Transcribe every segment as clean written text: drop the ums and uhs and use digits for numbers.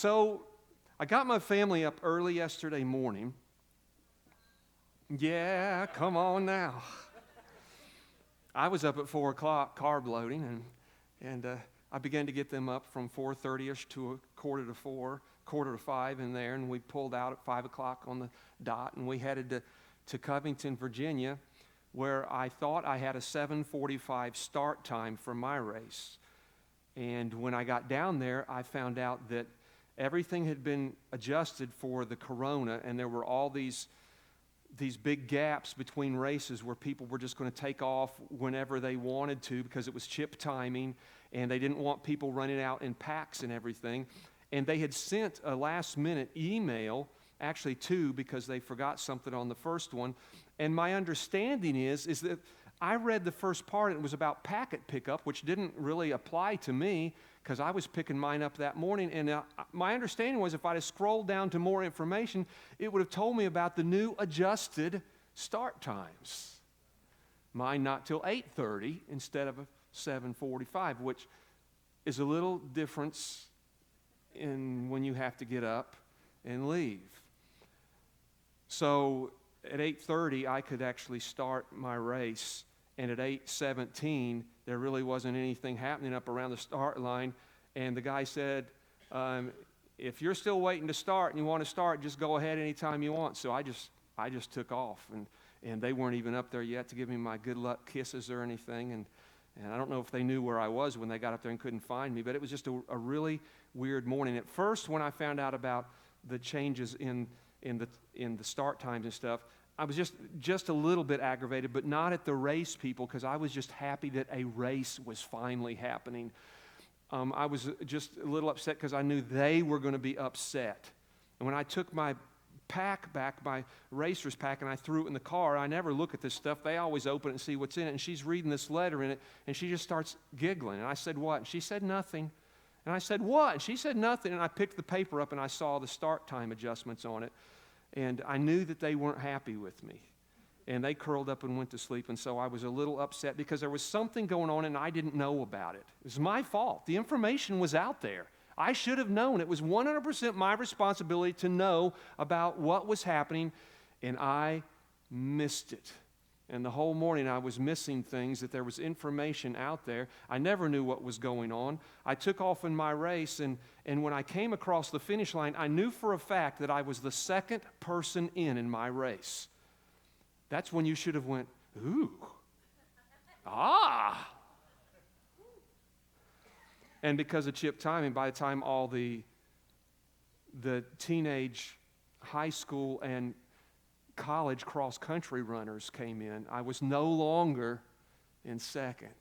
So I got my family up early yesterday morning. Yeah, come on now. I was up at 4 o'clock carb loading, and I began to get them up from 4:30ish to a quarter to 5 in there, and we pulled out at 5 o'clock on the dot, and we headed to Covington, Virginia, where I thought I had a 7:45 start time for my race. And when I got down there, I found out that everything had been adjusted for the corona, and there were all these big gaps between races where people were just going to take off whenever they wanted to because it was chip timing, and they didn't want people running out in packs and everything. And they had sent a last-minute email, actually 2, because they forgot something on the first one. And my understanding is that I read the first part, and it was about packet pickup, which didn't really apply to me because I was picking mine up that morning. And my understanding was if I'd have scrolled down to more information, it would have told me about the new adjusted start times. Mine not till 8:30 instead of 7:45, which is a little difference in when you have to get up and leave. So at 8:30, I could actually start my race, and at 8:17, there really wasn't anything happening up around the start line, and the guy said, if you're still waiting to start and you want to start, just go ahead anytime you want. So I just took off, and they weren't even up there yet to give me my good luck kisses or anything, and I don't know if they knew where I was when they got up there and couldn't find me, but it was just a really weird morning. At first, when I found out about the changes in the start times and stuff, I was just a little bit aggravated, but not at the race people, because I was just happy that a race was finally happening. I was just a little upset because I knew they were going to be upset. And when I took my pack back, my racer's pack, and I threw it in the car, I never look at this stuff. They always open it and see what's in it, and she's reading this letter in it, and she just starts giggling. And I said, what? And she said, nothing. And I said, what? And she said, nothing. And I picked the paper up, and I saw the start time adjustments on it. And I knew that they weren't happy with me. And they curled up and went to sleep. And so I was a little upset because there was something going on and I didn't know about it. It was my fault. The information was out there. I should have known. It was 100% my responsibility to know about what was happening, and I missed it. And the whole morning I was missing things, that there was information out there. I never knew what was going on. I took off in my race, and when I came across the finish line, I knew for a fact that I was the second person in my race. That's when you should have went, ooh, ah. And because of chip timing, by the time all the teenage high school and college cross-country runners came in, I was no longer in second.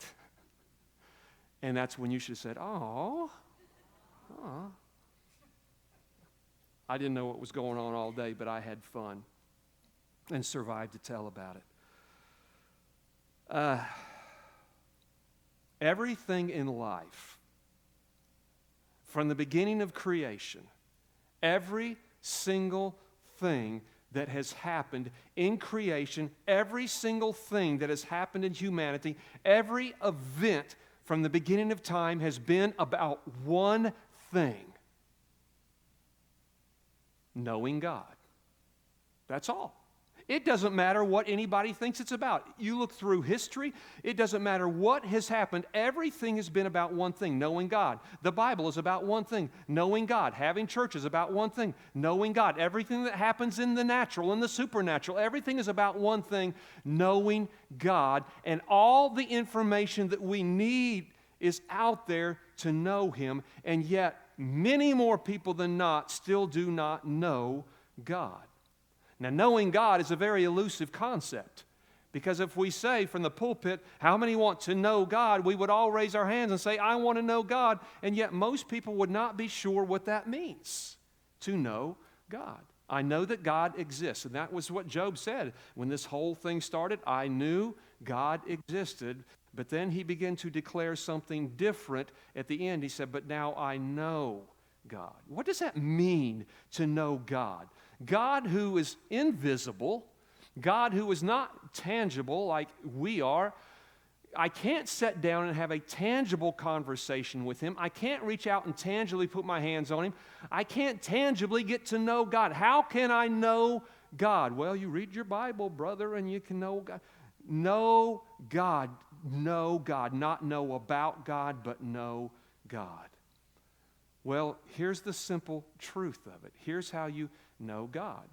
And that's when you should have said, oh. I didn't know what was going on all day, but I had fun and survived to tell about it. Everything in life, from the beginning of creation, every single thing that has happened in creation, every single thing that has happened in humanity, every event from the beginning of time has been about one thing: knowing God. That's all. It doesn't matter what anybody thinks it's about. You look through history, it doesn't matter what has happened. Everything has been about one thing: knowing God. The Bible is about one thing: knowing God. Having church is about one thing: knowing God. Everything that happens in the natural and the supernatural, everything is about one thing: knowing God. And all the information that we need is out there to know Him. And yet, many more people than not still do not know God. Now, knowing God is a very elusive concept, because if we say from the pulpit, how many want to know God, we would all raise our hands and say, I want to know God, and yet most people would not be sure what that means, to know God. I know that God exists, and that was what Job said. When this whole thing started, I knew God existed, but then he began to declare something different at the end. He said, but now I know God. What does that mean, to know God? God who is invisible, God who is not tangible like we are, I can't sit down and have a tangible conversation with Him. I can't reach out and tangibly put my hands on Him. I can't tangibly get to know God. How can I know God? Well, you read your Bible, brother, and you can know God. Know God. Know God. Not know about God, but know God. Well, here's the simple truth of it. Here's how you know God.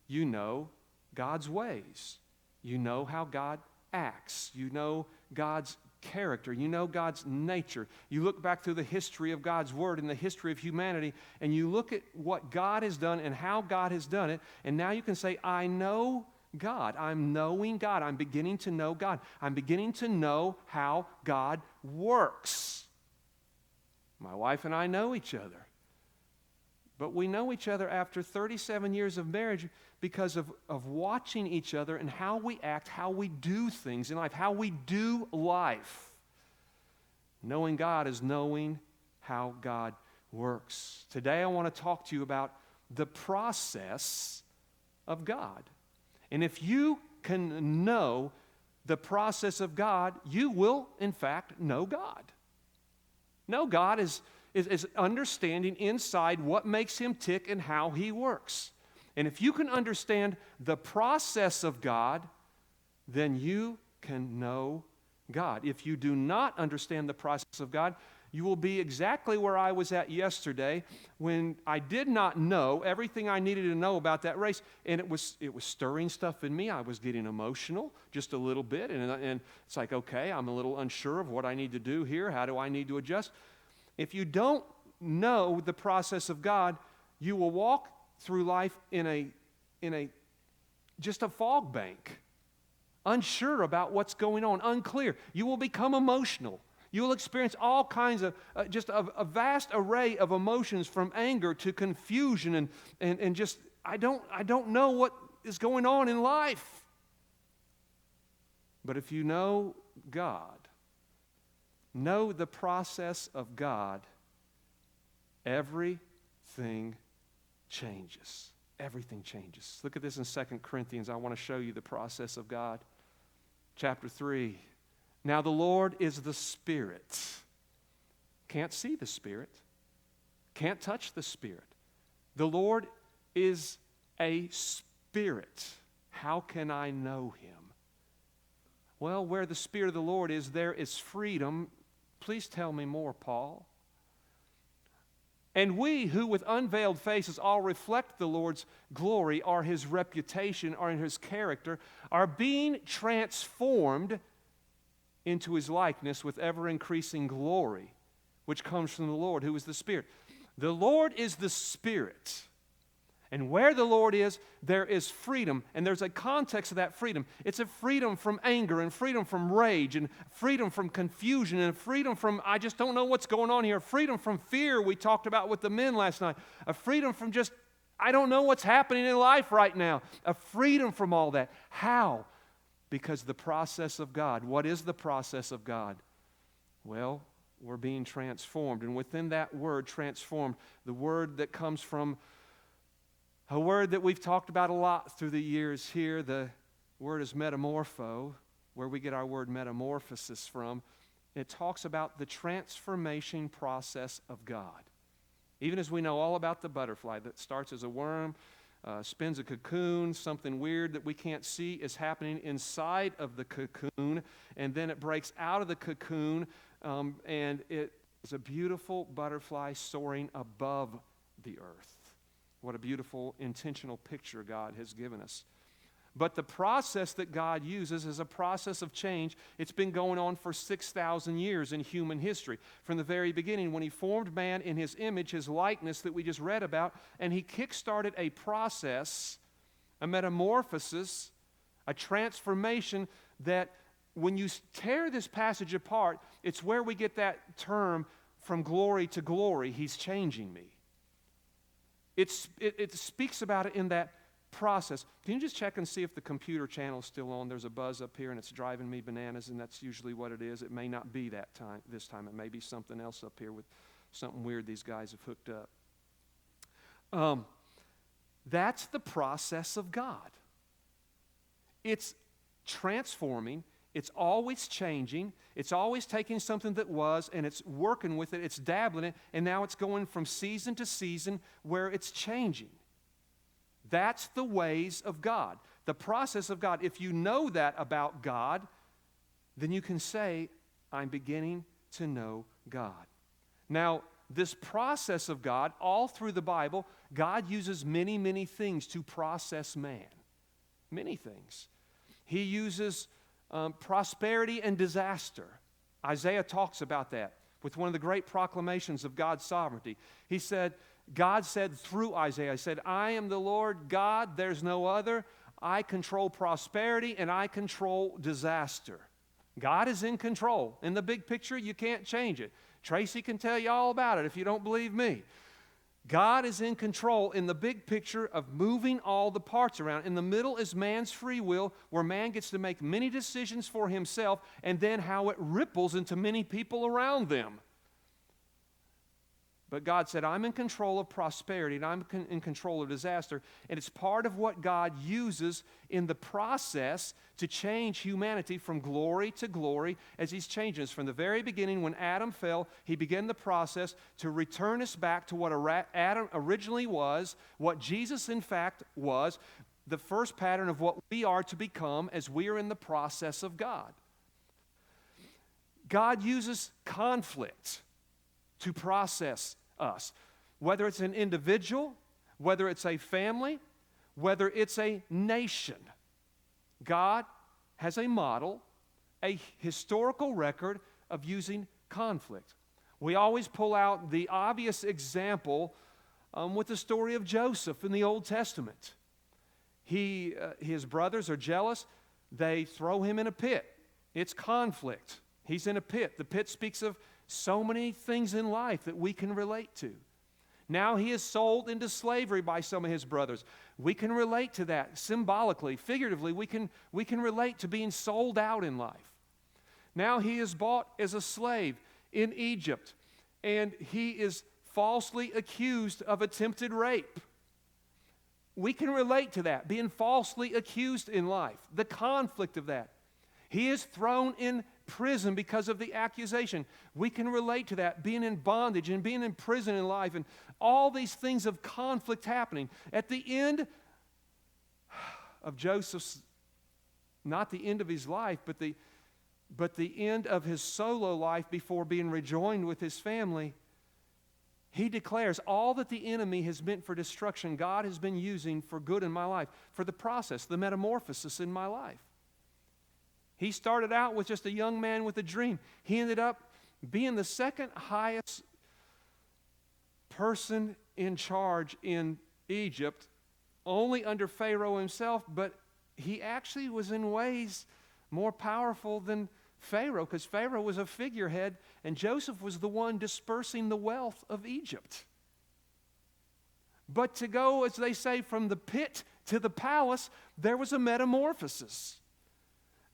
You know God's ways. You know how God acts. You know God's character. You know God's nature. You look back through the history of God's Word and the history of humanity, and you look at what God has done and how God has done it, and now you can say, I know God. I'm knowing God. I'm beginning to know God. I'm beginning to know how God works. My wife and I know each other. But we know each other after 37 years of marriage because of watching each other and how we act, how we do things in life, how we do life. Knowing God is knowing how God works. Today I want to talk to you about the process of God. And if you can know the process of God, you will, in fact, know God. Know God is understanding inside what makes Him tick and how He works. And if you can understand the process of God, then you can know God. If you do not understand the process of God, you will be exactly where I was at yesterday when I did not know everything I needed to know about that race. And it was stirring stuff in me. I was getting emotional just a little bit. And it's like, okay, I'm a little unsure of what I need to do here. How do I need to adjust? If you don't know the process of God, you will walk through life in a just a fog bank, unsure about what's going on, unclear. You will become emotional. You will experience all kinds of just a vast array of emotions, from anger to confusion and just I don't know what is going on in life. But if you know God, know the process of God, everything changes. Everything changes. Look at this in 2 Corinthians. I want to show you the process of God. Chapter 3. Now the Lord is the Spirit. Can't see the Spirit. Can't touch the Spirit. The Lord is a Spirit. How can I know Him? Well, where the Spirit of the Lord is, there is freedom. Please tell me more, Paul. And we who with unveiled faces all reflect the Lord's glory, or His reputation, or in His character, are being transformed into His likeness with ever-increasing glory, which comes from the Lord, who is the Spirit. The Lord is the Spirit. And where the Lord is, there is freedom. And there's a context of that freedom. It's a freedom from anger and freedom from rage and freedom from confusion and freedom from, I just don't know what's going on here. Freedom from fear we talked about with the men last night. A freedom from just, I don't know what's happening in life right now. A freedom from all that. How? Because the process of God. What is the process of God? Well, we're being transformed. And within that word, transformed, the word that comes from a word that we've talked about a lot through the years here, the word is metamorpho, where we get our word metamorphosis from. It talks about the transformation process of God. Even as we know all about the butterfly that starts as a worm, spins a cocoon, something weird that we can't see is happening inside of the cocoon, and then it breaks out of the cocoon, and it is a beautiful butterfly soaring above the earth. What a beautiful, intentional picture God has given us. But the process that God uses is a process of change. It's been going on for 6,000 years in human history. From the very beginning, when He formed man in His image, His likeness that we just read about, and He kick-started a process, a metamorphosis, a transformation that when you tear this passage apart, it's where we get that term, from glory to glory. He's changing me. It speaks about it in that process. Can you just check and see if the computer channel is still on? There's a buzz up here and it's driving me bananas, and that's usually what it is. It may not be that time this time. It may be something else up here with something weird these guys have hooked up. That's the process of God. It's transforming, It's always changing. It's always taking something that was and it's working with it. It's dabbling it. And now it's going from season to season where it's changing. That's the ways of God. The process of God. If you know that about God, then you can say, I'm beginning to know God. Now, this process of God, all through the Bible, God uses many, many things to process man. Many things. He uses prosperity and disaster. Isaiah talks about that with one of the great proclamations of God's sovereignty. He said, God said through Isaiah, he said, I am the Lord God, there's no other. I control prosperity and I control disaster. God is in control. In the big picture, you can't change it. Tracy can tell you all about it if you don't believe me. God is in control in the big picture of moving all the parts around. In the middle is man's free will, where man gets to make many decisions for himself, and then how it ripples into many people around them. But God said, I'm in control of prosperity, and I'm in control of disaster. And it's part of what God uses in the process to change humanity from glory to glory as He's changing us. From the very beginning, when Adam fell, He began the process to return us back to what Adam originally was, what Jesus, in fact, was, the first pattern of what we are to become as we are in the process of God. God uses conflict to process us. Whether it's an individual, whether it's a family, whether it's a nation. God has a model, a historical record of using conflict. We always pull out the obvious example with the story of Joseph in the Old Testament. His brothers are jealous. They throw him in a pit. It's conflict. He's in a pit. The pit speaks of so many things in life that we can relate to. Now he is sold into slavery by some of his brothers. We can relate to that symbolically, figuratively. We can relate to being sold out in life. Now he is bought as a slave in Egypt, and he is falsely accused of attempted rape. We can relate to that, being falsely accused in life, the conflict of that. He is thrown in prison because of the accusation. We can relate to that, being in bondage and being in prison in life and all these things of conflict happening. At the end of Joseph's, not the end of his life, but the end of his solo life before being rejoined with his family, he declares all that the enemy has meant for destruction, God has been using for good in my life, for the process, the metamorphosis in my life. He started out with just a young man with a dream. He ended up being the second highest person in charge in Egypt, only under Pharaoh himself, but he actually was in ways more powerful than Pharaoh, because Pharaoh was a figurehead and Joseph was the one dispersing the wealth of Egypt. But to go, as they say, from the pit to the palace, there was a metamorphosis.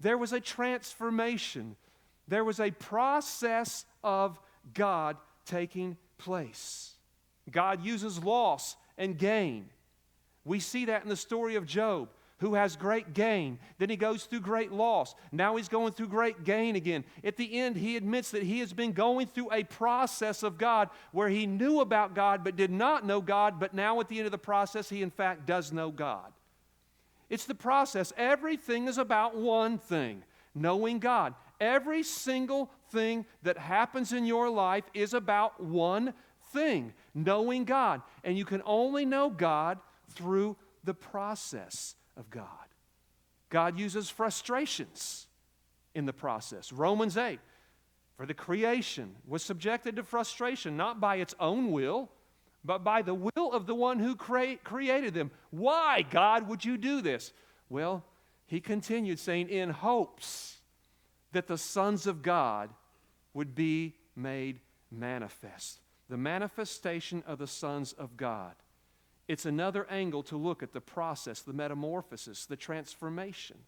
There was a transformation. There was a process of God taking place. God uses loss and gain. We see that in the story of Job, who has great gain. Then he goes through great loss. Now he's going through great gain again. At the end, he admits that he has been going through a process of God where he knew about God but did not know God, but now at the end of the process, he in fact does know God. It's the process. Everything is about one thing, knowing God. Every single thing that happens in your life is about one thing, knowing God. And you can only know God through the process of God. God uses frustrations in the process. Romans 8, for the creation was subjected to frustration, not by its own will, but by the will of the one who created them. Why, God, would you do this? Well, he continued saying, in hopes that the sons of God would be made manifest. The manifestation of the sons of God. It's another angle to look at the process, the metamorphosis, the transformation.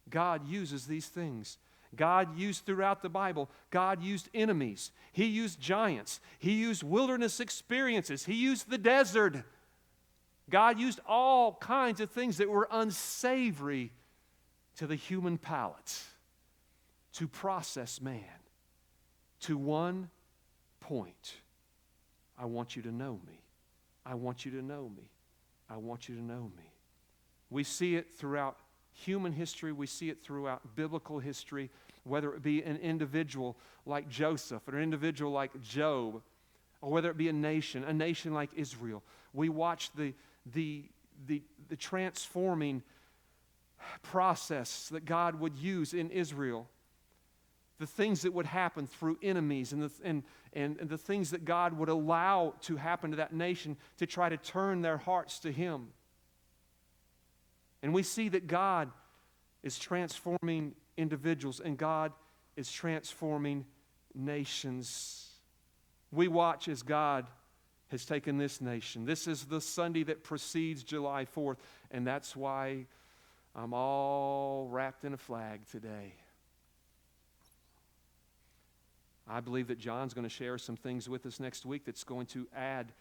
God uses these things. God used throughout the Bible, God used enemies. He used giants. He used wilderness experiences. He used the desert. God used all kinds of things that were unsavory to the human palate. to process man to one point. I want you to know me. I want you to know me. I want you to know me. We see it throughout human history. We see it throughout biblical history, whether it be an individual like Joseph or an individual like Job, or whether it be a nation like Israel. We watch the transforming process that God would use in Israel, the things that would happen through enemies, and the things that God would allow to happen to that nation to try to turn their hearts to Him. And we see that God is transforming individuals, and God is transforming nations. We watch as God has taken this nation. This is the Sunday that precedes July 4th, and that's why I'm all wrapped in a flag today. I believe that John's going to share some things with us next week that's going to add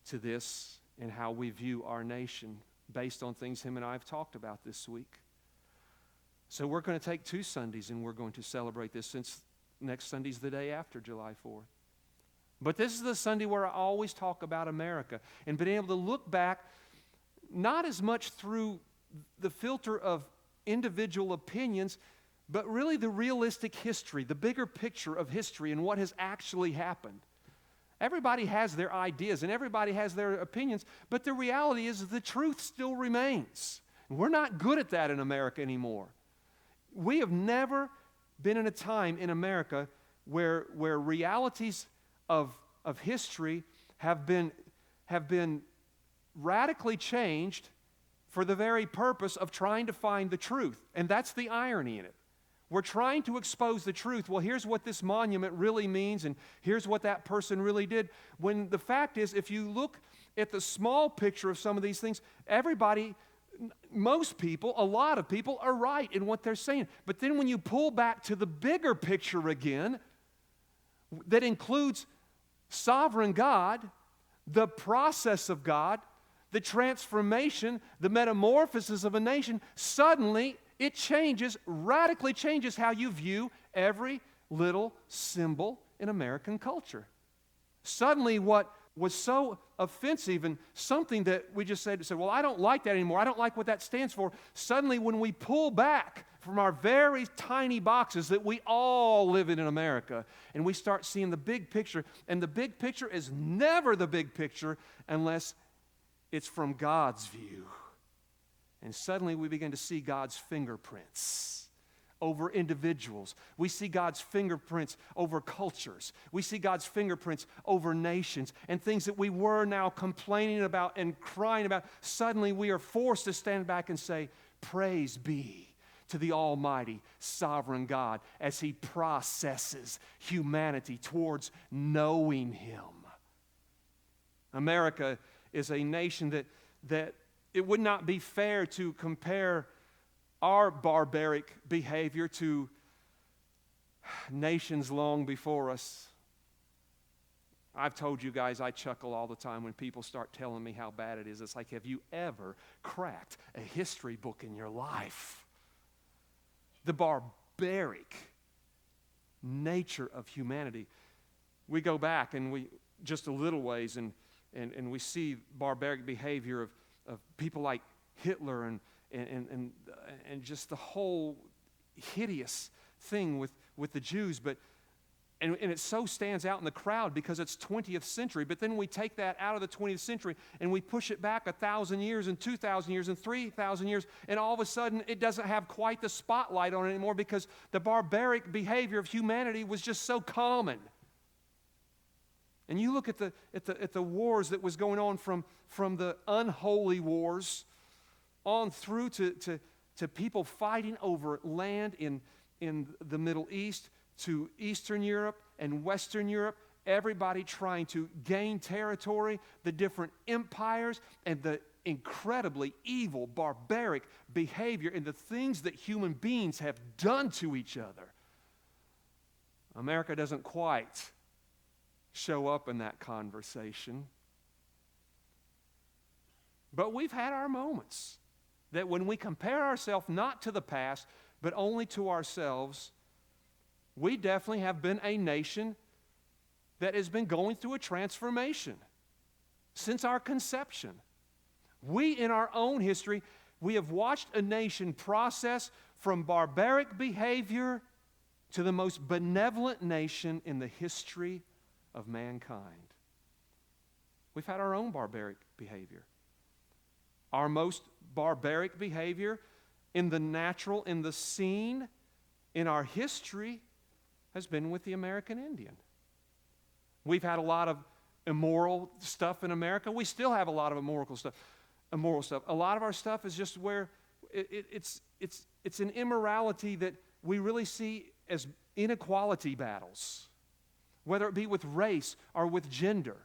to this and how we view our nation based on things him and I have talked about this week. So we're going to take 2 Sundays and we're going to celebrate this, since next Sunday's the day after July 4th. But this is the Sunday where I always talk about America and being able to look back, not as much through the filter of individual opinions, but really the realistic history, the bigger picture of history and what has actually happened. Everybody has their ideas and everybody has their opinions, but the reality is the truth still remains. We're not good at that in America anymore. We have never been in a time in America where realities of history have been radically changed for the very purpose of trying to find the truth. And that's the irony in it. We're trying to expose the truth. Well, here's what this monument really means, and here's what that person really did. When the fact is, if you look at the small picture of some of these things, everybody, most people, a lot of people are right in what they're saying. But then when you pull back to the bigger picture again, that includes sovereign God, the process of God, the transformation, the metamorphosis of a nation, suddenly it changes, radically changes how you view every little symbol in American culture. Suddenly what was so offensive and something that we just said, well, I don't like that anymore. I don't like what that stands for. Suddenly when we pull back from our very tiny boxes that we all live in America, and we start seeing the big picture, and the big picture is never the big picture unless it's from God's view. And suddenly we begin to see God's fingerprints over individuals. We see God's fingerprints over cultures. We see God's fingerprints over nations. And things that we were now complaining about and crying about, suddenly we are forced to stand back and say, praise be to the Almighty, sovereign God, as He processes humanity towards knowing Him. America is a nation that it would not be fair to compare our barbaric behavior to nations long before us. I've told you guys I chuckle all the time when people start telling me how bad it is. It's like, have you ever cracked a history book in your life? The barbaric nature of humanity. We go back and we just a little ways and we see barbaric behavior of people like Hitler and just the whole hideous thing with the Jews. And it so stands out in the crowd because it's 20th century. But then we take that out of the 20th century and we push it back 1,000 years and 2,000 years and 3,000 years. And all of a sudden it doesn't have quite the spotlight on it anymore because the barbaric behavior of humanity was just so common. And you look at the wars that was going on from the unholy wars on through to people fighting over land in the Middle East, to Eastern Europe and Western Europe, everybody trying to gain territory, the different empires, and the incredibly evil, barbaric behavior and the things that human beings have done to each other. America doesn't quite show up in that conversation. But we've had our moments that when we compare ourselves not to the past, but only to ourselves, we definitely have been a nation that has been going through a transformation since our conception. We, in our own history, we have watched a nation process from barbaric behavior to the most benevolent nation in the history of mankind. We've had our own barbaric behavior. Our most barbaric behavior in the natural, in the scene, in our history, has been with the American Indian. We've had a lot of immoral stuff in America. We still have a lot of immoral stuff. A lot of our stuff is just where it's an immorality that we really see as inequality battles, whether it be with race or with gender.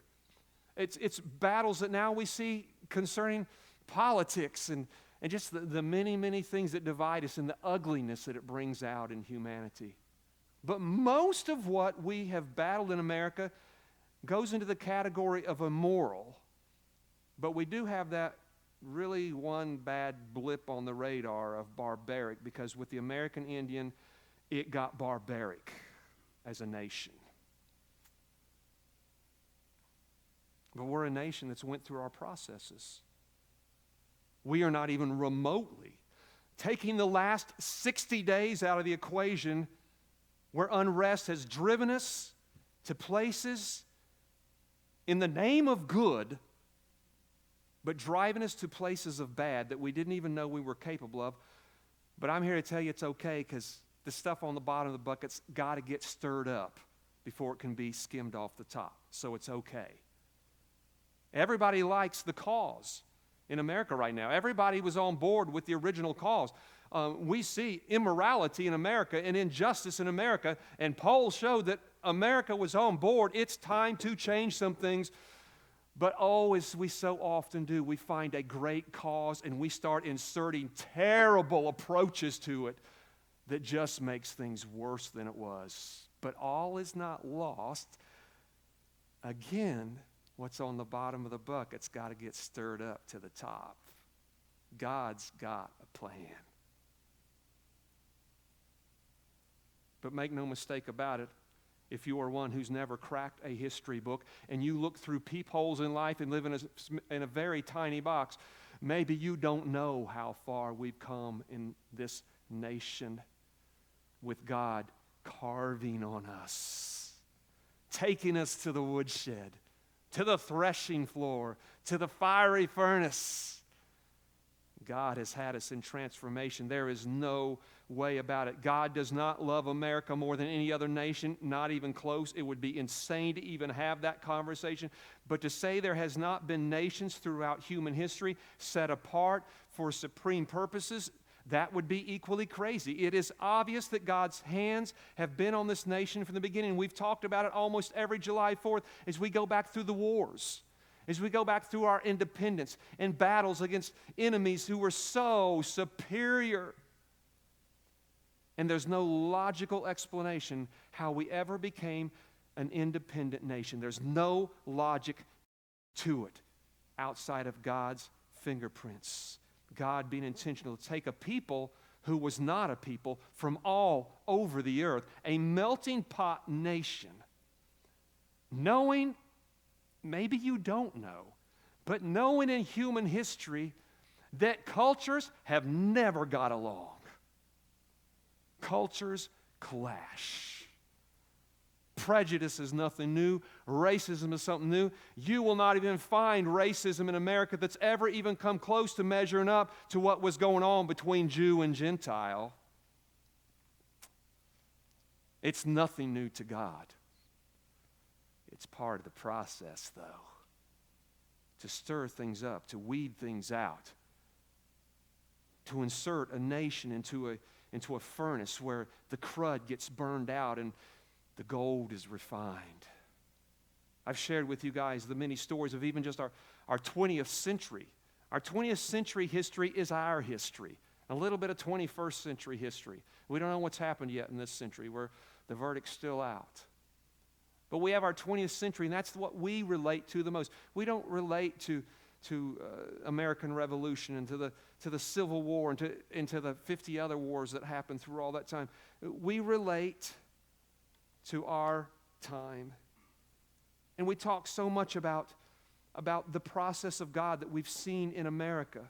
It's battles that now we see concerning politics and just the many, many things that divide us and the ugliness that it brings out in humanity. But most of what we have battled in America goes into the category of immoral. But we do have that really one bad blip on the radar of barbaric, because with the American Indian, it got barbaric as a nation. But we're a nation that's went through our processes. We are not even remotely taking the last 60 days out of the equation where unrest has driven us to places in the name of good, but driving us to places of bad that we didn't even know we were capable of. But I'm here to tell you it's okay, because the stuff on the bottom of the bucket's got to get stirred up before it can be skimmed off the top. So it's okay. Everybody likes the cause in America right now. Everybody was on board with the original cause. We see immorality in America and injustice in America, and polls show that America was on board. It's time to change some things. But as we so often do, we find a great cause and we start inserting terrible approaches to it that just makes things worse than it was. But all is not lost. Again, what's on the bottom of the bucket's got to get stirred up to the top. God's got a plan. But make no mistake about it, if you are one who's never cracked a history book and you look through peepholes in life and live in a very tiny box, maybe you don't know how far we've come in this nation with God carving on us, taking us to the woodshed, to the threshing floor, to the fiery furnace. God has had us in transformation. There is no way about it. God does not love America more than any other nation, not even close. It would be insane to even have that conversation. But to say there has not been nations throughout human history set apart for supreme purposes, that would be equally crazy. It is obvious that God's hands have been on this nation from the beginning. We've talked about it almost every July 4th as we go back through the wars, as we go back through our independence and battles against enemies who were so superior. And there's no logical explanation how we ever became an independent nation. There's no logic to it outside of God's fingerprints. God being intentional to take a people who was not a people from all over the earth, a melting pot nation, knowing, maybe you don't know, but knowing in human history that cultures have never got along. Cultures clash. Prejudice is nothing new. Racism is something new. You will not even find racism in America that's ever even come close to measuring up to what was going on between Jew and Gentile. It's nothing new to God. It's part of the process, though, to stir things up, to weed things out, to insert a nation into a furnace where the crud gets burned out and the gold is refined. I've shared with you guys the many stories of even just our 20th century. Our 20th century history is our history. A little bit of 21st century history. We don't know what's happened yet in this century where the verdict's still out. But we have our 20th century, and that's what we relate to the most. We don't relate to American Revolution and to the Civil War and to the 50 other wars that happened through all that time. We relate to our time. And we talk so much about the process of God that we've seen in America.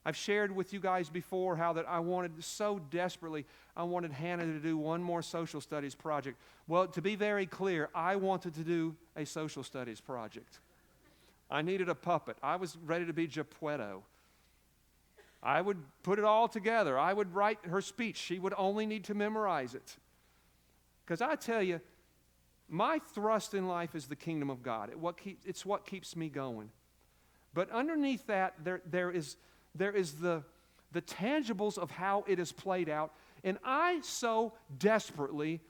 I've shared with you guys before how that I wanted so desperately, I wanted Hannah to do one more social studies project. Well, to be very clear, I wanted to do a social studies project. I needed a puppet. I was ready to be Geppetto. I would put it all together. I would write her speech. She would only need to memorize it. Because I tell you, my thrust in life is the kingdom of God. It's what keeps me going. But underneath that, there is the tangibles of how it is played out. And I so desperately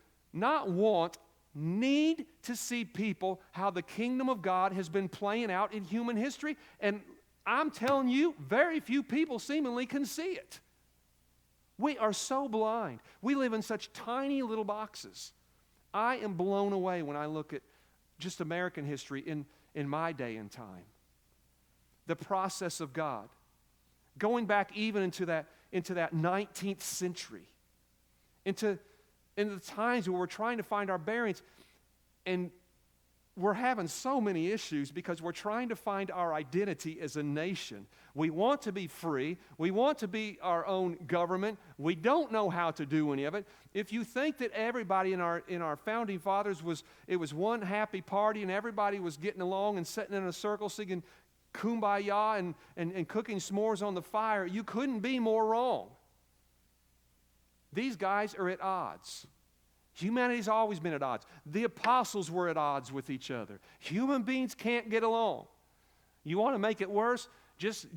need to see people how the kingdom of God has been playing out in human history. And I'm telling you, very few people seemingly can see it. We are so blind. We live in such tiny little boxes. I am blown away when I look at just American history in my day and time. The process of God. Going back even into that 19th century. Into the times where we're trying to find our bearings. And we're having so many issues because we're trying to find our identity as a nation. We want to be free. We want to be our own government. We don't know how to do any of it. If you think that everybody in our founding fathers was one happy party and everybody was getting along and sitting in a circle singing kumbaya and cooking s'mores on the fire, you couldn't be more wrong. These guys are at odds. Humanity's always been at odds. The apostles were at odds with each other. Human beings can't get along. You want to make it worse? Just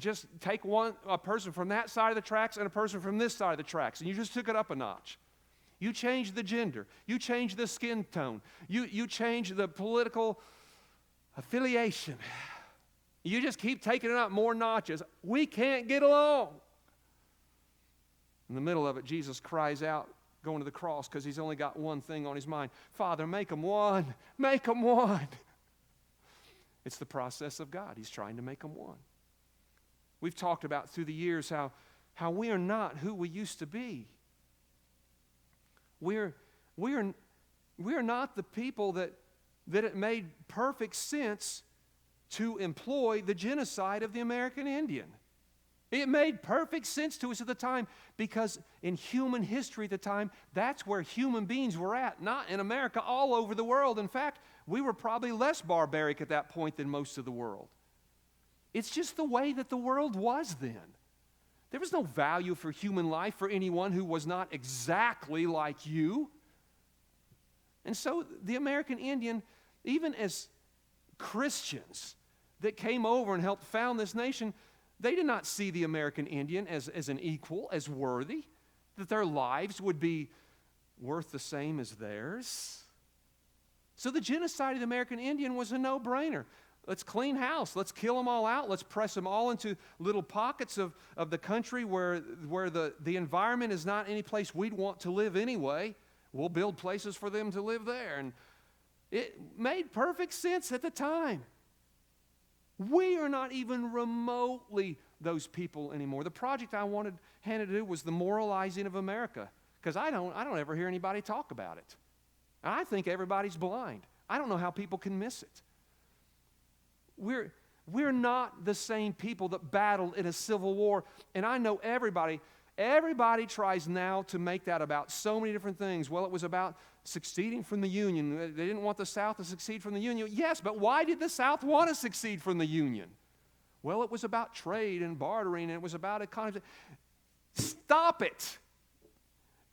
take a person from that side of the tracks and a person from this side of the tracks, and you just took it up a notch. You change the gender. You change the skin tone. You change the political affiliation. You just keep taking it up more notches. We can't get along. In the middle of it, Jesus cries out, going to the cross, because he's only got one thing on his mind. Father, make them one. Make them one. It's the process of God. He's trying to make them one. We've talked about through the years how we are not who we used to be. We are not the people that it made perfect sense to employ the genocide of the American Indian. It made perfect sense to us at the time because in human history at the time, that's where human beings were at, not in America, all over the world. In fact, we were probably less barbaric at that point than most of the world. It's just the way that the world was then. There was no value for human life for anyone who was not exactly like you. And so the American Indian, even as Christians that came over and helped found this nation, they did not see the American Indian as an equal, as worthy, that their lives would be worth the same as theirs. So the genocide of the American Indian was a no-brainer. Let's clean house. Let's kill them all out. Let's press them all into little pockets of the country where the environment is not any place we'd want to live anyway. We'll build places for them to live there. And it made perfect sense at the time. We are not even remotely those people anymore. The project I wanted Hannah to do was the moralizing of America, because I don't ever hear anybody talk about it. And I think everybody's blind. I don't know how people can miss it. We're not the same people that battled in a civil war. And I know everybody tries now to make that about so many different things. Well, it was about succeeding from the Union. They didn't want the South to succeed from the Union. Yes, but why did the South want to succeed from the Union? Well, it was about trade and bartering, and it was about economy. Stop it.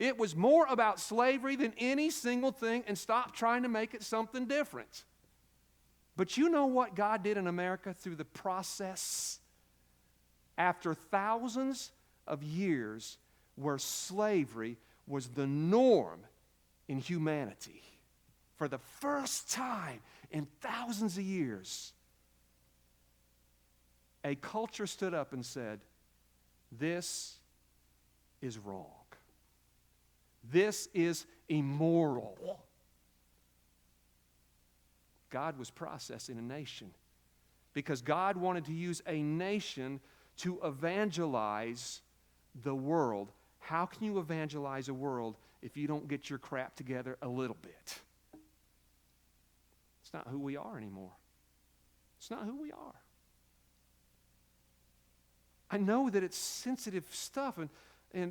It was more about slavery than any single thing, and stop trying to make it something different. But you know what God did in America through the process? After thousands of years where slavery was the norm in humanity, for the first time in thousands of years, a culture stood up and said, this is wrong. This is immoral. God was processing a nation because God wanted to use a nation to evangelize the world. How can you evangelize a world if you don't get your crap together a little bit. It's not who we are anymore. It's not who we are. I know that it's sensitive stuff, and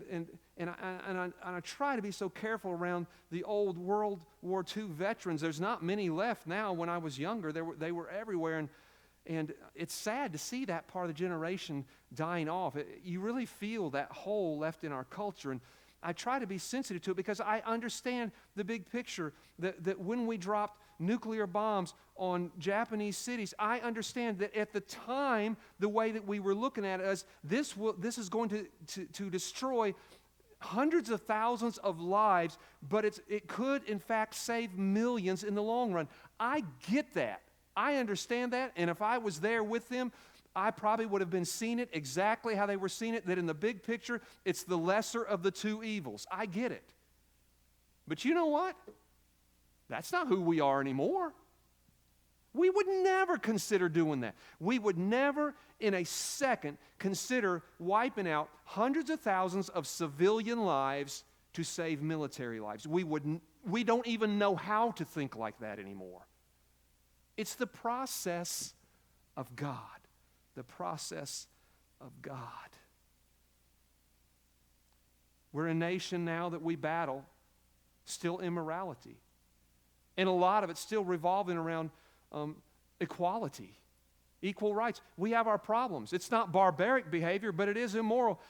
I try to be so careful around the old World War II veterans. There's not many left now. When I was younger, they were everywhere, and it's sad to see that part of the generation dying off. You really feel that hole left in our culture, and I try to be sensitive to it because I understand the big picture that when we dropped nuclear bombs on Japanese cities, I understand that at the time, the way that we were looking at it as this is going to destroy hundreds of thousands of lives, but it could, in fact, save millions in the long run. I get that. I understand that, and if I was there with them, I probably would have been seeing it exactly how they were seeing it, that in the big picture, it's the lesser of the two evils. I get it. But you know what? That's not who we are anymore. We would never consider doing that. We would never in a second consider wiping out hundreds of thousands of civilian lives to save military lives. We don't even know how to think like that anymore. It's the process of God. The process of God. We're a nation now that we battle still immorality. And a lot of it's still revolving around equality, equal rights. We have our problems. It's not barbaric behavior, but it is immoral.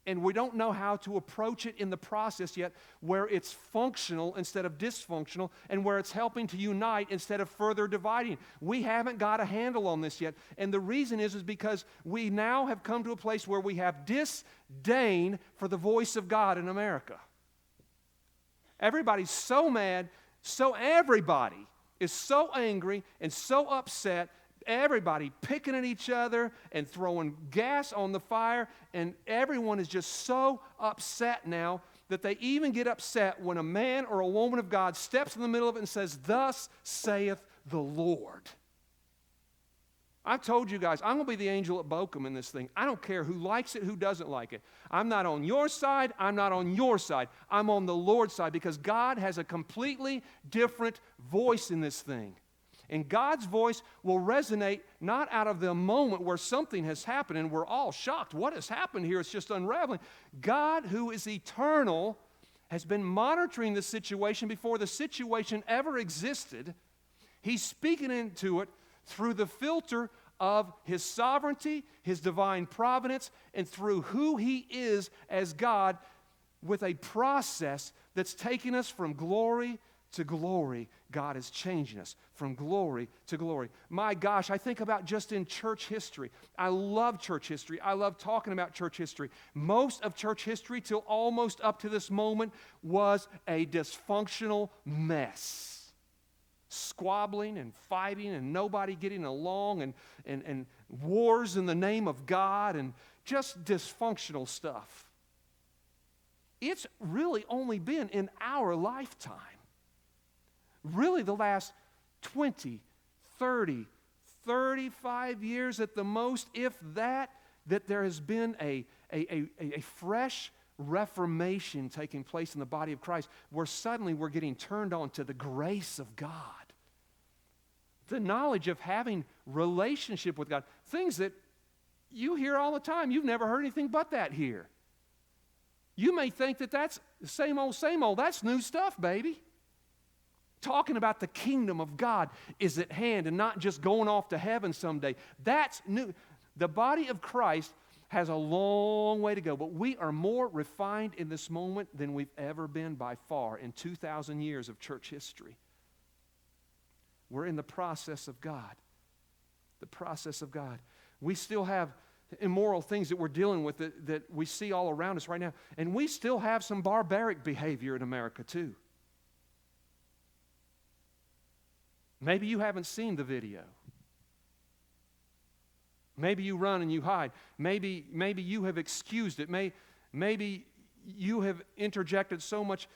And we don't know how to approach it in the process yet, where it's functional instead of dysfunctional, and where it's helping to unite instead of further dividing. We haven't got a handle on this yet. And the reason is because we now have come to a place where we have disdain for the voice of God in America. Everybody's so mad, everybody is so angry and so upset. Everybody picking at each other and throwing gas on the fire, and everyone is just so upset now that they even get upset when a man or a woman of God steps in the middle of it and says, "Thus saith the Lord." I told you guys, I'm going to be the angel at Bochum in this thing. I don't care who likes it, who doesn't like it. I'm not on your side. I'm not on your side. I'm on the Lord's side because God has a completely different voice in this thing. And God's voice will resonate not out of the moment where something has happened and we're all shocked. What has happened here? It's just unraveling. God, who is eternal, has been monitoring the situation before the situation ever existed. He's speaking into it through the filter of His sovereignty, His divine providence, and through who He is as God, with a process that's taking us from glory to glory. God is changing us from glory to glory. My gosh, I think about just in church history. I love church history. I love talking about church history. Most of church history till almost up to this moment was a dysfunctional mess. Squabbling and fighting and nobody getting along and wars in the name of God and just dysfunctional stuff. It's really only been in our lifetime, really the last 20, 30, 35 years at the most, if that there has been a fresh reformation taking place in the body of Christ, where suddenly we're getting turned on to the grace of God. The knowledge of having relationship with God. Things that you hear all the time. You've never heard anything but that here. You may think that that's the same old, same old. That's new stuff, baby. Talking about the kingdom of God is at hand and not just going off to heaven someday. That's new. The body of Christ has a long way to go, but we are more refined in this moment than we've ever been by far in 2,000 years of church history. We're in the process of God. The process of God. We still have immoral things that we're dealing with that we see all around us right now. And we still have some barbaric behavior in America too. Maybe you haven't seen the video. Maybe you run and you hide. Maybe you have excused it. Maybe you have interjected so much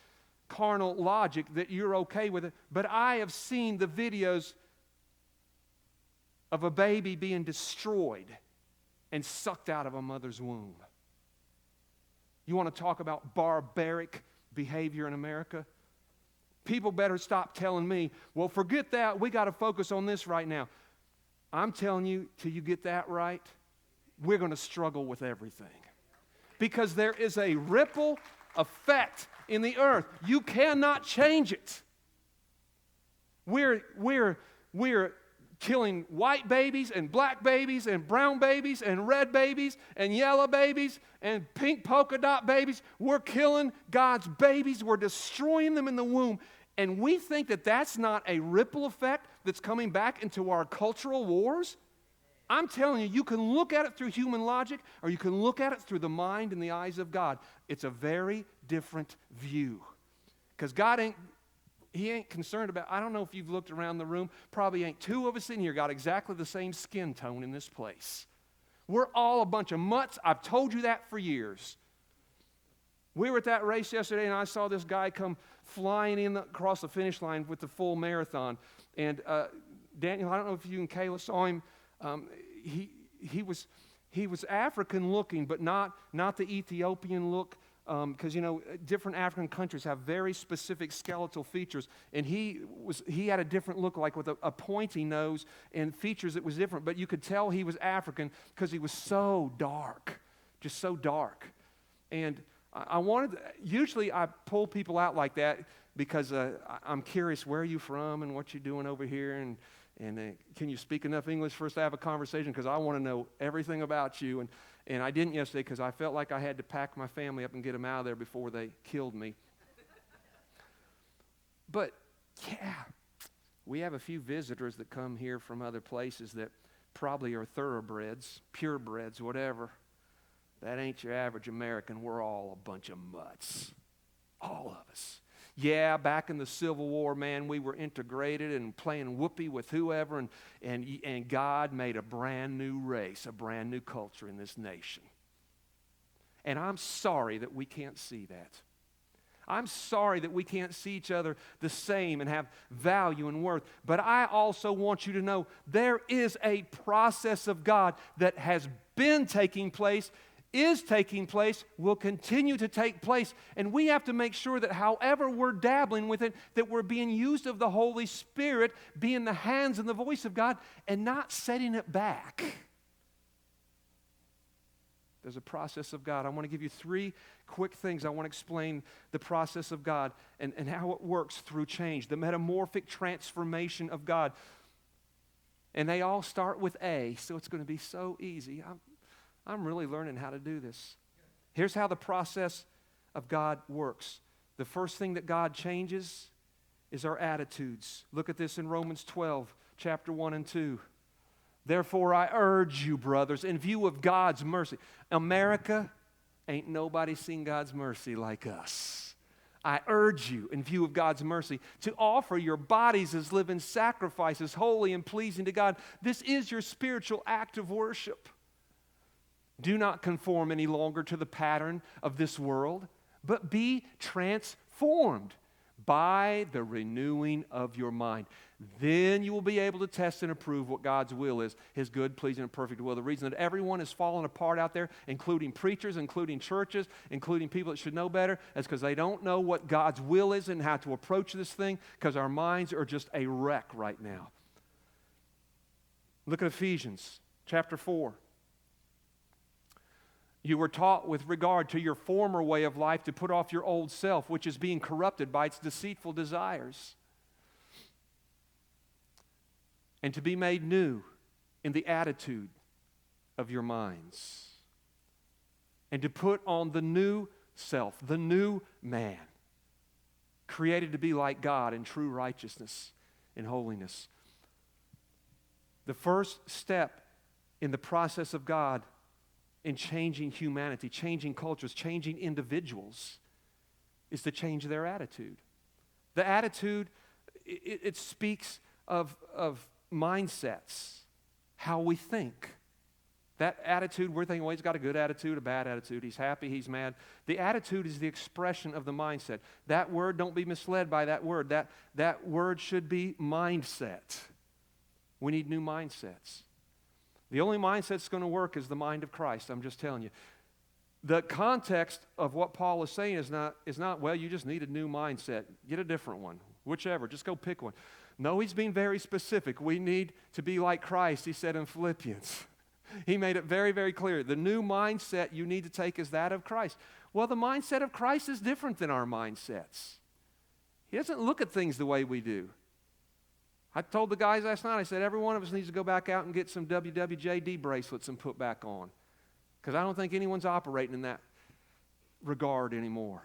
carnal logic that you're okay with it. But I have seen the videos of a baby being destroyed and sucked out of a mother's womb. You want to talk about barbaric behavior in America? People better stop telling me, well, forget that. We got to focus on this right now. I'm telling you, till you get that right, we're going to struggle with everything. Because there is a ripple effect in the earth. You cannot change it. We're killing white babies and black babies and brown babies and red babies and yellow babies and pink polka dot babies. We're killing God's babies. We're destroying them in the womb. And we think that that's not a ripple effect that's coming back into our cultural wars? I'm telling you, you can look at it through human logic or you can look at it through the mind and the eyes of God. It's a very different view. Because God He ain't concerned about, I don't know if you've looked around the room, probably ain't two of us in here got exactly the same skin tone in this place. We're all a bunch of mutts. I've told you that for years. We were at that race yesterday and I saw this guy come flying in across the finish line with the full marathon. And Daniel, I don't know if you and Kayla saw him. He was African looking, but not the Ethiopian look. Because, different African countries have very specific skeletal features. And he had a different look, like with a pointy nose and features that was different. But you could tell he was African because he was so dark, just so dark. And usually I pull people out like that because I'm curious, where are you from and what you're doing over here? And can you speak enough English for us to have a conversation? Because I want to know everything about you. And I didn't yesterday because I felt like I had to pack my family up and get them out of there before they killed me. But, yeah, we have a few visitors that come here from other places that probably are thoroughbreds, purebreds, whatever. That ain't your average American. We're all a bunch of mutts. All of us. Yeah, back in the Civil War, man, we were integrated and playing whoopee with whoever, and God made a brand new race, a brand new culture in this nation. And I'm sorry that we can't see that. I'm sorry that we can't see each other the same and have value and worth. But I also want you to know there is a process of God that has been taking place, is taking place, will continue to take place. And we have to make sure that however we're dabbling with it, that we're being used of the Holy Spirit, being the hands and the voice of God, and not setting it back. There's a process of God. I want to give you 3 quick things. I want to explain the process of God and how it works through change, the metamorphic transformation of God. And they all start with A, so it's going to be so easy. I'm really learning how to do this. Here's how the process of God works. The first thing that God changes is our attitudes. Look at this in Romans 12, chapter 1 and 2. Therefore, I urge you, brothers, in view of God's mercy. America, ain't nobody seen God's mercy like us. I urge you, in view of God's mercy, to offer your bodies as living sacrifices, holy and pleasing to God. This is your spiritual act of worship. Do not conform any longer to the pattern of this world, but be transformed by the renewing of your mind. Then you will be able to test and approve what God's will is, His good, pleasing, and perfect will. The reason that everyone is falling apart out there, including preachers, including churches, including people that should know better, is because they don't know what God's will is and how to approach this thing, because our minds are just a wreck right now. Look at Ephesians chapter 4. You were taught with regard to your former way of life to put off your old self, which is being corrupted by its deceitful desires, and to be made new in the attitude of your minds, and to put on the new self, the new man, created to be like God in true righteousness and holiness. The first step in the process of God in changing humanity, changing cultures, changing individuals, is to change their attitude. The attitude, it speaks of mindsets, how we think. That attitude, we're thinking, well, he's got a good attitude, a bad attitude, he's happy, he's mad. The attitude is the expression of the mindset. That word, don't be misled by that word. That word should be mindset. We need new mindsets. The only mindset that's going to work is the mind of Christ, I'm just telling you. the context of what Paul is saying is not, well, you just need a new mindset. Get a different one. Whichever. Just go pick one. No, he's being very specific. We need to be like Christ, he said in Philippians. He made it very, very clear. The new mindset you need to take is that of Christ. Well, the mindset of Christ is different than our mindsets. He doesn't look at things the way we do. I told the guys last night, I said, every one of us needs to go back out and get some WWJD bracelets and put back on. Because I don't think anyone's operating in that regard anymore.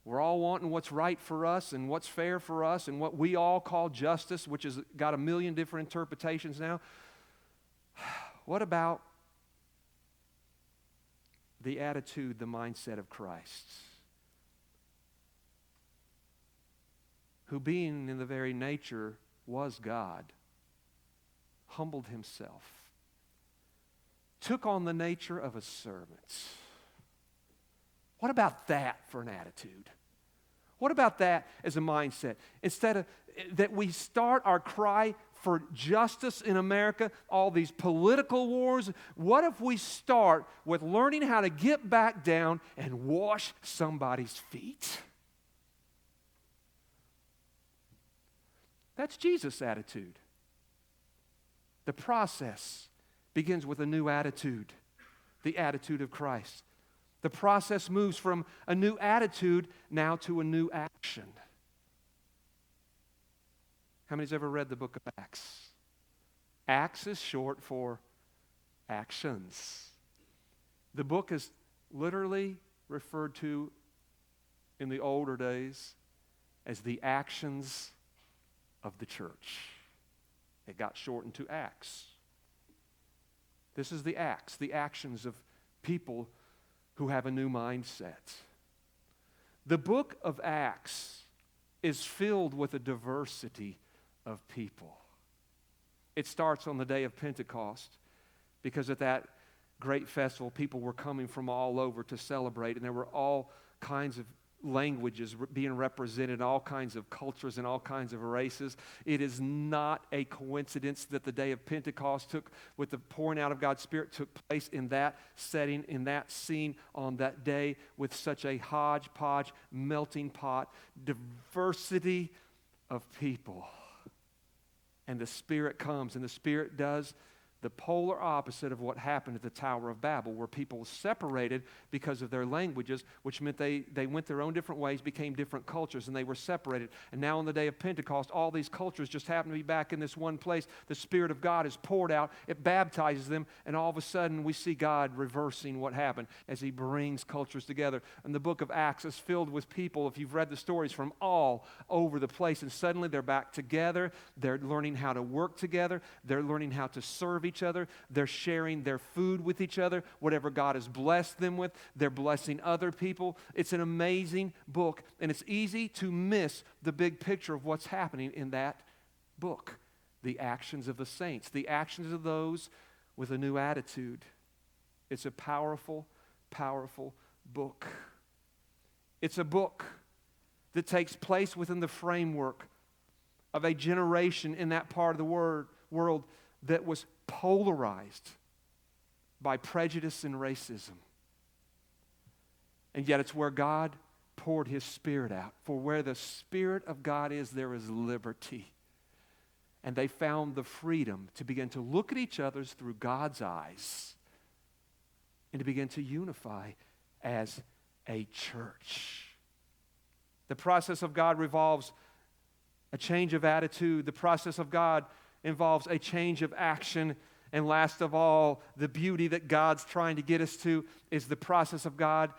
We're all wanting what's right for us and what's fair for us and what we all call justice, which has got a million different interpretations now. What about the attitude, the mindset of Christ? Who being in the very nature was God, humbled himself, took on the nature of a servant. What about that for an attitude? What about that as a mindset? Instead of that we start our cry for justice in America, all these political wars, what if we start with learning how to get back down and wash somebody's feet? That's Jesus' attitude. The process begins with a new attitude, the attitude of Christ. The process moves from a new attitude now to a new action. How many's ever read the book of Acts? Acts is short for actions. The book is literally referred to in the older days as the actions of the church. It got shortened to Acts. This is the acts, the actions of people who have a new mindset. The book of Acts is filled with a diversity of people. It starts on the day of Pentecost because at that great festival, people were coming from all over to celebrate, and there were all kinds of languages being represented, all kinds of cultures and all kinds of races. It is not a coincidence that the day of Pentecost took, with the pouring out of God's Spirit, took place in that setting, in that scene, on that day, with such a hodgepodge, melting pot, diversity of people. And the Spirit comes, and the Spirit does the polar opposite of what happened at the Tower of Babel, where people separated because of their languages, which meant they went their own different ways, became different cultures, and they were separated. And now on the day of Pentecost, all these cultures just happen to be back in this one place. The Spirit of God is poured out. It baptizes them, and all of a sudden we see God reversing what happened as he brings cultures together. And the book of Acts is filled with people, if you've read the stories, from all over the place, and suddenly they're back together. They're learning how to work together. They're learning how to serve each other. They're sharing their food with each other. Whatever God has blessed them with, they're blessing other people. It's an amazing book, and it's easy to miss the big picture of what's happening in that book. The actions of the saints, the actions of those with a new attitude. It's a powerful, powerful book. It's a book that takes place within the framework of a generation in that part of the world that was polarized by prejudice and racism. And yet it's where God poured his Spirit out. For where the Spirit of God is, there is liberty. And they found the freedom to begin to look at each other through God's eyes and to begin to unify as a church. The process of God revolves a change of attitude. The process of God involves a change of action. And last of all, the beauty that God's trying to get us to is the process of God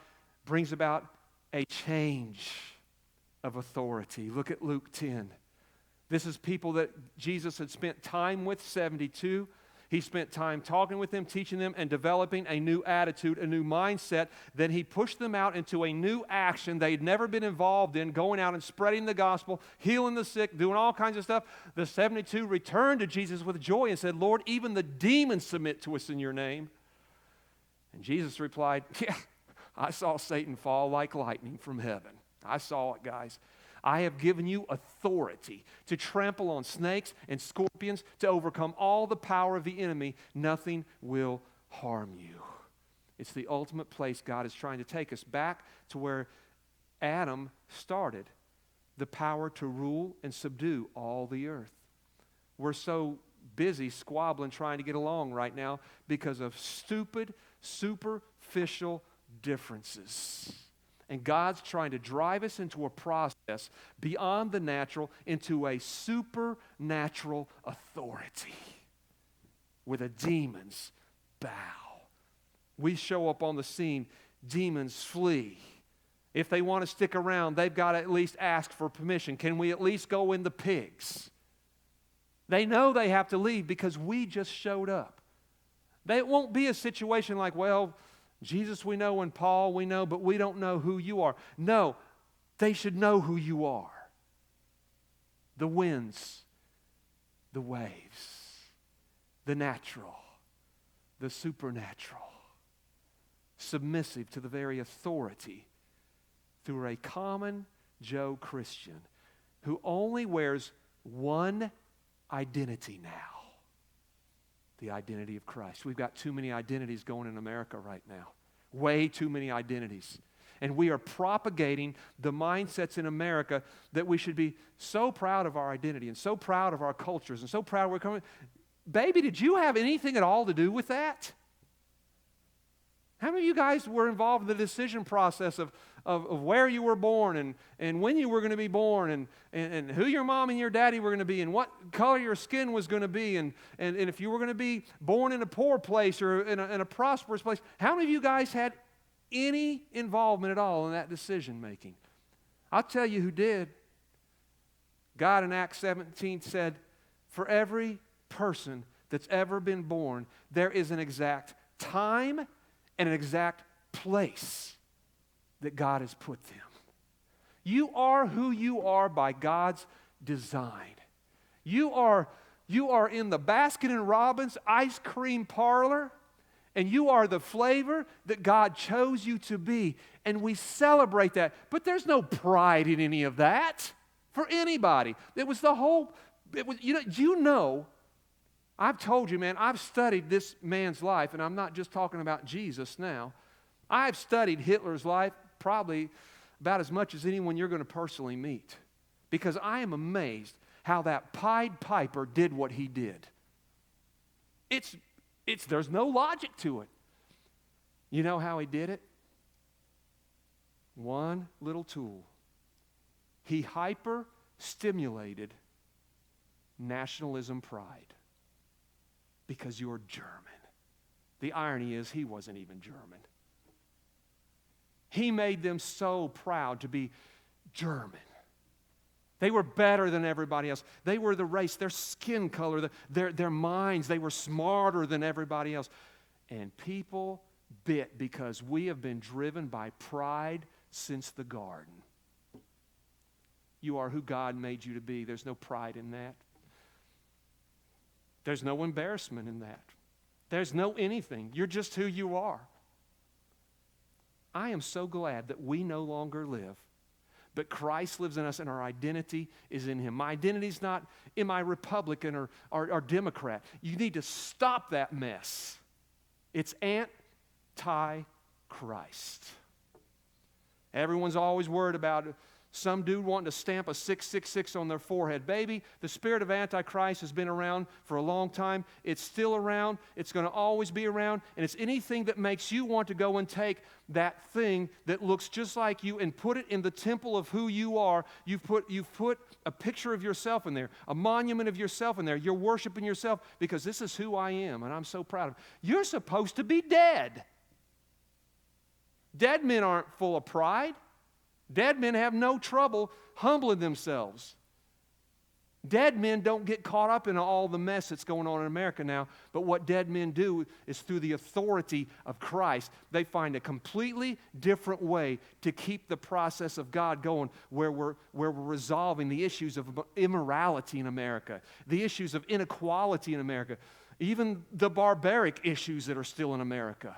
brings about a change of authority. Look at Luke 10. This is people that Jesus had spent time with, 72. He spent time talking with them, teaching them, and developing a new attitude, a new mindset. Then he pushed them out into a new action they'd never been involved in, going out and spreading the gospel, healing the sick, doing all kinds of stuff. The 72 returned to Jesus with joy and said, "Lord, even the demons submit to us in your name." And Jesus replied, "Yeah, I saw Satan fall like lightning from heaven. I saw it, guys. I have given you authority to trample on snakes and scorpions, to overcome all the power of the enemy. Nothing will harm you." It's the ultimate place God is trying to take us, back to where Adam started, the power to rule and subdue all the earth. We're so busy squabbling, trying to get along right now because of stupid, superficial differences. And God's trying to drive us into a process beyond the natural into a supernatural authority where the demons bow. We show up on the scene, demons flee. If they want to stick around, they've got to at least ask for permission. Can we at least go in the pigs? They know they have to leave because we just showed up. It won't be a situation like, well, Jesus we know and Paul we know, but we don't know who you are. No, they should know who you are. The winds, the waves, the natural, the supernatural, submissive to the very authority through a common Joe Christian who only wears one identity now. The identity of Christ. We've got too many identities going in America right now. Way too many identities. And we are propagating the mindsets in America that we should be so proud of our identity and so proud of our cultures and so proud we're coming. Baby, did you have anything at all to do with that? How many of you guys were involved in the decision process of where you were born and when you were going to be born and who your mom and your daddy were going to be and what color your skin was going to be and if you were going to be born in a poor place or in a prosperous place? How many of you guys had any involvement at all in that decision making? I'll tell you who did. God in Acts 17 said, for every person that's ever been born, there is an exact time and an exact place that God has put them. You are who you are by God's design. You are in the Baskin-Robbins ice cream parlor, and you are the flavor that God chose you to be, and we celebrate that. But there's no pride in any of that for anybody. It was the whole, I've told you, man, I've studied this man's life, and I'm not just talking about Jesus now. I've studied Hitler's life probably about as much as anyone you're going to personally meet, because I am amazed how that Pied Piper did what he did. There's no logic to it. You know how he did it? One little tool. He hyper-stimulated nationalism pride. Because you're German. The irony is he wasn't even German. He made them so proud to be German. They were better than everybody else. They were the race, their skin color, their minds, they were smarter than everybody else. And people bit because we have been driven by pride since the garden. You are who God made you to be. There's no pride in that. There's no embarrassment in that. There's no anything. You're just who you are. I am so glad that we no longer live, but Christ lives in us and our identity is in Him. My identity is not, am I Republican or Democrat? You need to stop that mess. It's anti-Christ. Everyone's always worried about some dude wanting to stamp a 666 on their forehead. Baby, the spirit of Antichrist has been around for a long time. It's still around. It's going to always be around. And it's anything that makes you want to go and take that thing that looks just like you and put it in the temple of who you are. You've put a picture of yourself in there, a monument of yourself in there. You're worshiping yourself because this is who I am, and I'm so proud of it. You're supposed to be dead. Dead men aren't full of pride. Dead men have no trouble humbling themselves. Dead men don't get caught up in all the mess that's going on in America now, but what dead men do is through the authority of Christ, they find a completely different way to keep the process of God going, where we're resolving the issues of immorality in America, the issues of inequality in America, even the barbaric issues that are still in America.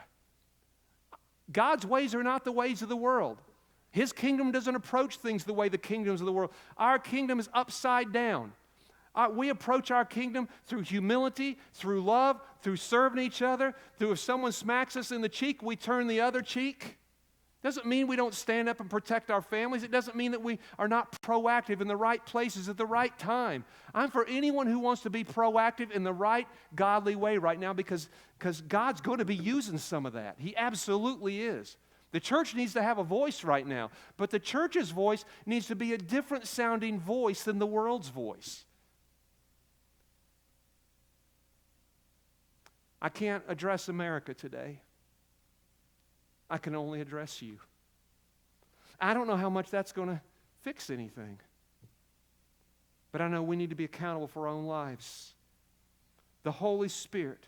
God's ways are not the ways of the world. His kingdom doesn't approach things the way the kingdoms of the world. Our kingdom is upside down. We approach our kingdom through humility, through love, through serving each other, through if someone smacks us in the cheek, we turn the other cheek. Doesn't mean we don't stand up and protect our families. It doesn't mean that we are not proactive in the right places at the right time. I'm for anyone who wants to be proactive in the right godly way right now because God's going to be using some of that. He absolutely is. The church needs to have a voice right now, but the church's voice needs to be a different sounding voice than the world's voice. I can't address America today. I can only address you. I don't know how much that's going to fix anything. But I know we need to be accountable for our own lives. The Holy Spirit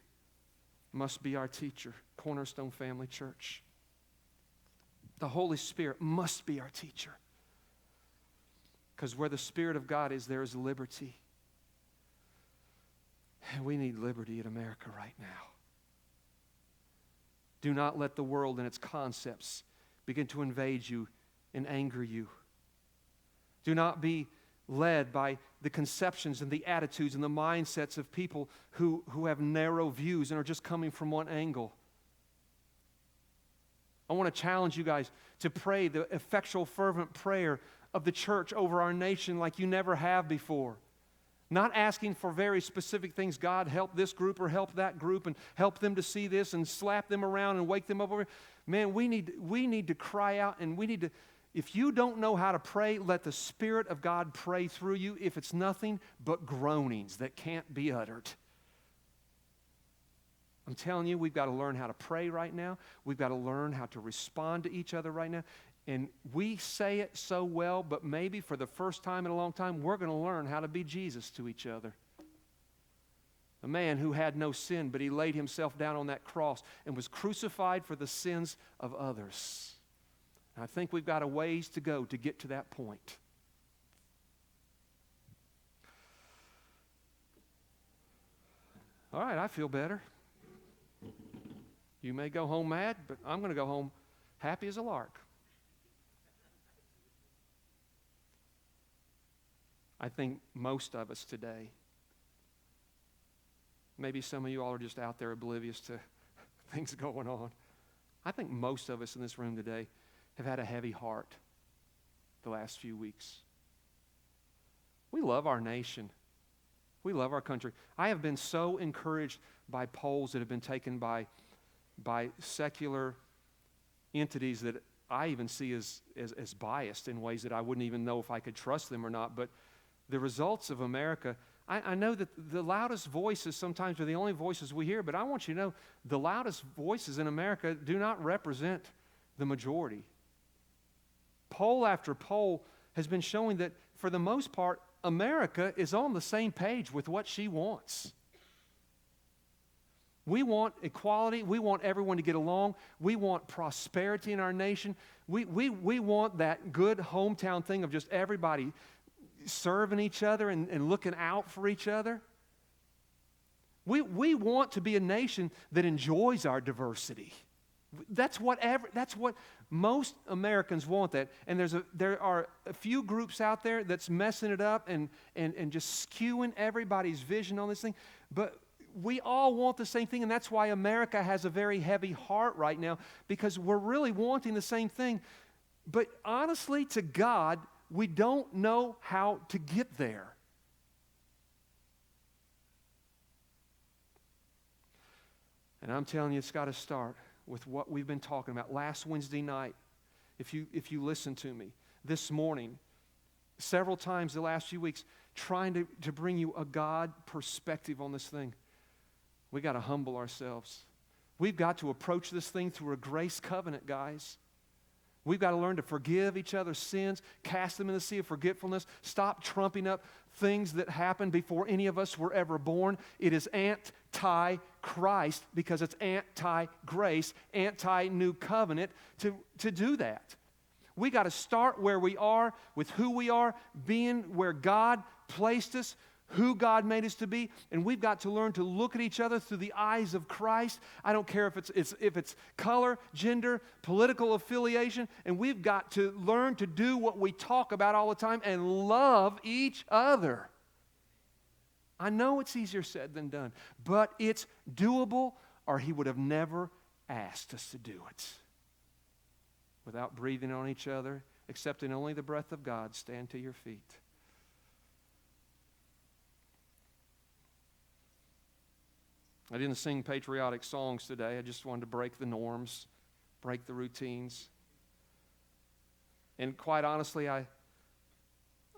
must be our teacher, Cornerstone Family Church. The Holy Spirit must be our teacher. Because where the Spirit of God is, there is liberty. And we need liberty in America right now. Do not let the world and its concepts begin to invade you and anger you. Do not be led by the conceptions and the attitudes and the mindsets of people who have narrow views and are just coming from one angle. I want to challenge you guys to pray the effectual, fervent prayer of the church over our nation like you never have before. Not asking for very specific things. God, help this group or help that group and help them to see this and slap them around and wake them up over. Man, we need to cry out and we need to, if you don't know how to pray, let the Spirit of God pray through you if it's nothing but groanings that can't be uttered. I'm telling you, we've got to learn how to pray right now. We've got to learn how to respond to each other right now. And we say it so well, but maybe for the first time in a long time, we're going to learn how to be Jesus to each other. A man who had no sin, but he laid himself down on that cross and was crucified for the sins of others. And I think we've got a ways to go to get to that point. All right, I feel better. You may go home mad, but I'm going to go home happy as a lark. I think most of us today, maybe some of you all are just out there oblivious to things going on. I think most of us in this room today have had a heavy heart the last few weeks. We love our nation. We love our country. I have been so encouraged by polls that have been taken by secular entities that I even see as biased in ways that I wouldn't even know if I could trust them or not. But the results of America, I know that the loudest voices sometimes are the only voices we hear, but I want you to know the loudest voices in America do not represent the majority. Poll after poll has been showing that for the most part, America is on the same page with what she wants. We want equality. We want everyone to get along. We want prosperity in our nation. We want that good hometown thing of just everybody serving each other and looking out for each other. We want to be a nation that enjoys our diversity. That's what most Americans want that. And there are a few groups out there that's messing it up and just skewing everybody's vision on this thing. But we all want the same thing, and that's why America has a very heavy heart right now, because we're really wanting the same thing. But honestly, to God, we don't know how to get there. And I'm telling you, it's got to start with what we've been talking about. Last Wednesday night, if you listen to me, this morning, several times the last few weeks, trying to bring you a God perspective on this thing. We got to humble ourselves. We've got to approach this thing through a grace covenant, guys. We've got to learn to forgive each other's sins, cast them in the sea of forgetfulness, stop trumping up things that happened before any of us were ever born. It is anti-Christ because it's anti-grace, anti-new covenant to do that. We got to start where we are, with who we are, being where God placed us, who God made us to be, and we've got to learn to look at each other through the eyes of Christ. I don't care if it's color, gender, political affiliation, and we've got to learn to do what we talk about all the time and love each other. I know it's easier said than done, but it's doable, or He would have never asked us to do it. Without breathing on each other, accepting only the breath of God, stand to your feet. I didn't sing patriotic songs today. I just wanted to break the norms, break the routines. And quite honestly, I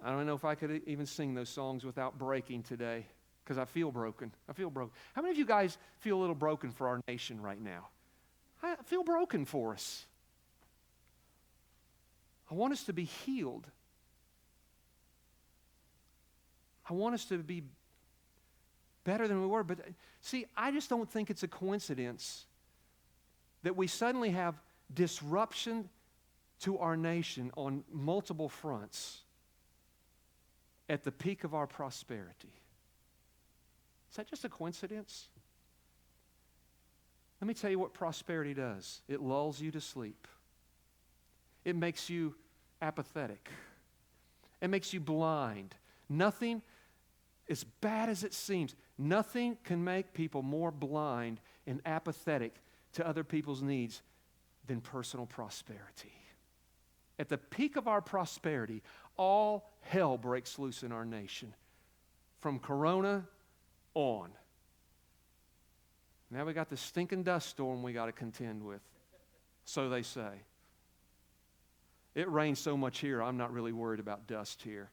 don't know if I could even sing those songs without breaking today, because I feel broken. I feel broken. How many of you guys feel a little broken for our nation right now? I feel broken for us. I want us to be healed. I want us to be better than we were. But see, I just don't think it's a coincidence that we suddenly have disruption to our nation on multiple fronts at the peak of our prosperity. Is that just a coincidence? Let me tell you what prosperity does. It lulls you to sleep. It makes you apathetic. It makes you blind. Nothing, as bad as it seems, nothing can make people more blind and apathetic to other people's needs than personal prosperity. At the peak of our prosperity, all hell breaks loose in our nation. From Corona on. Now we got this stinking dust storm we got to contend with. So they say. It rains so much here, I'm not really worried about dust here.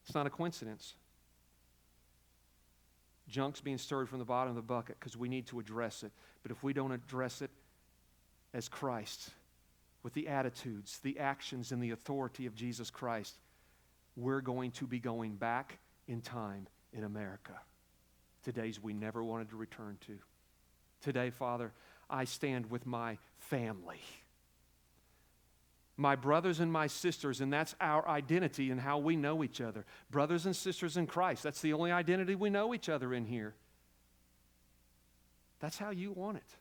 It's not a coincidence. Junk's being stirred from the bottom of the bucket because we need to address it. But if we don't address it as Christ, with the attitudes, the actions, and the authority of Jesus Christ, we're going to be going back in time in America to days we never wanted to return to. Today, Father, I stand with my family, my brothers and my sisters, and that's our identity and how we know each other. Brothers and sisters in Christ, that's the only identity we know each other in here. That's how you want it.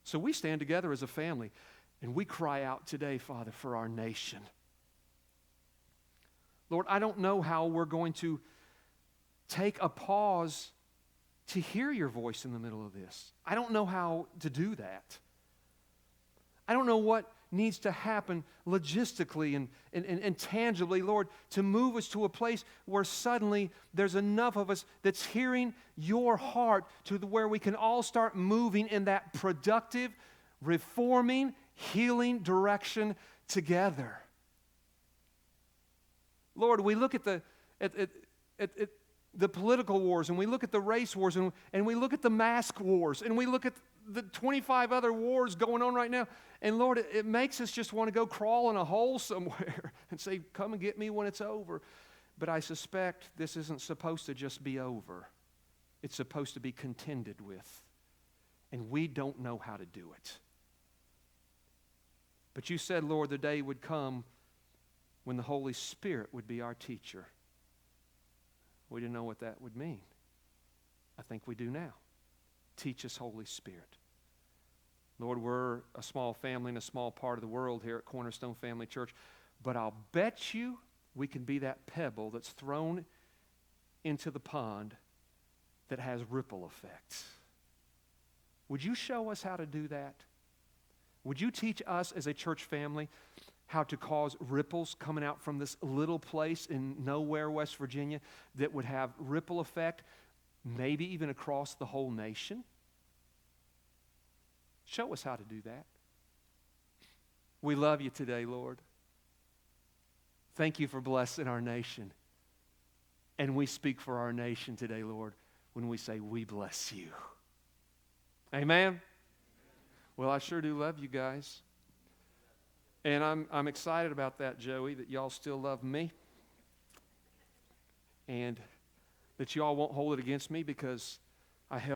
So we stand together as a family, and we cry out today, Father, for our nation. Lord, I don't know how we're going to take a pause to hear your voice in the middle of this. I don't know how to do that. I don't know what needs to happen logistically and tangibly, Lord, to move us to a place where suddenly there's enough of us that's hearing your heart to where we can all start moving in that productive, reforming, healing direction together. Lord, we look at the political wars, and we look at the race wars, and we look at the mask wars, and we look at the 25 other wars going on right now. And Lord, it makes us just want to go crawl in a hole somewhere and say, come and get me when it's over. But I suspect this isn't supposed to just be over. It's supposed to be contended with. And we don't know how to do it. But you said, Lord, the day would come when the Holy Spirit would be our teacher. We didn't know what that would mean. I think we do now. Teach us, Holy Spirit. Lord, we're a small family in a small part of the world here at Cornerstone Family Church, but I'll bet you we can be that pebble that's thrown into the pond that has ripple effects. Would you show us how to do that? Would you teach us as a church family how to cause ripples coming out from this little place in nowhere, West Virginia, that would have ripple effect, maybe even across the whole nation? Show us how to do that. We love you today, Lord. Thank you for blessing our nation. And we speak for our nation today, Lord, when we say we bless you. Amen? Well, I sure do love you guys. And I'm excited about that, Joey, that y'all still love me. And that y'all won't hold it against me, because